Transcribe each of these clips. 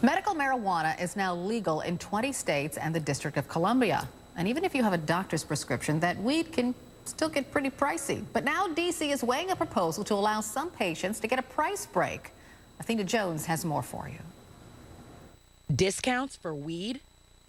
Medical marijuana is now legal in 20 states and the District of Columbia. And even if you have a doctor's prescription, that weed can still get pretty pricey. But now D.C. is weighing a proposal to allow some patients to get a price break. Athena Jones has more for you. Discounts for weed?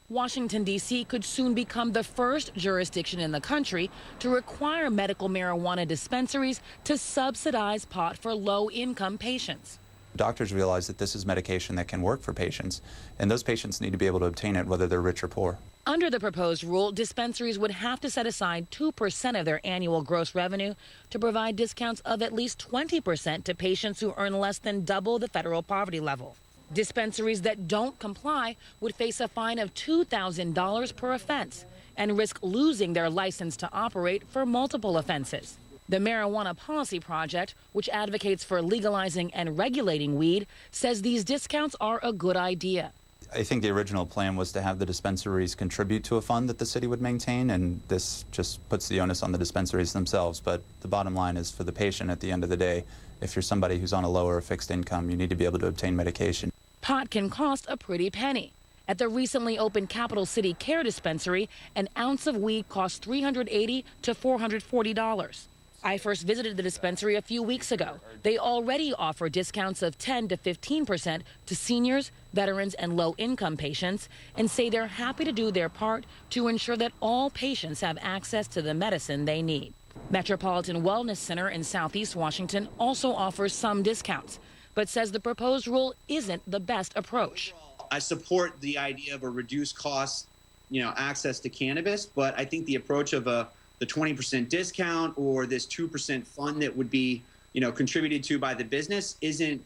Washington, D.C. could soon become the first jurisdiction in the country to require medical marijuana dispensaries to subsidize pot for low-income patients. Doctors realize that this is medication that can work for patients, and those patients need to be able to obtain it whether they're rich or poor. Under the proposed rule, dispensaries would have to set aside 2% of their annual gross revenue to provide discounts of at least 20% to patients who earn less than double the federal poverty level. Dispensaries that don't comply would face a fine of $2,000 per offense and risk losing their license to operate for multiple offenses. The Marijuana Policy Project, which advocates for legalizing and regulating weed, says these discounts are a good idea. I think the original plan was to have the dispensaries contribute to a fund that the city would maintain, and this just puts the onus on the dispensaries themselves. But the bottom line is, for the patient at the end of the day, if you're somebody who's on a lower or fixed income, you need to be able to obtain medication. Pot can cost a pretty penny. At the recently opened Capital City Care Dispensary, an ounce of weed costs $380 to $440. I first visited the dispensary a few weeks ago. They already offer discounts of 10 to 15% to seniors, veterans, and low-income patients, and say they're happy to do their part to ensure that all patients have access to the medicine they need. Metropolitan Wellness Center in Southeast Washington also offers some discounts, but says the proposed rule isn't the best approach. I support the idea of a reduced cost, access to cannabis, but I think the approach of the 20% discount or this 2% fund that would be, contributed to by the business isn't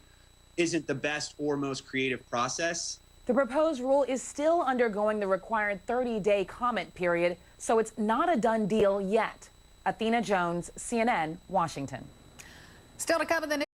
the best or most creative process. The proposed rule is still undergoing the required 30-day comment period, so it's not a done deal yet. Athena Jones, CNN, Washington. Still to come in the news.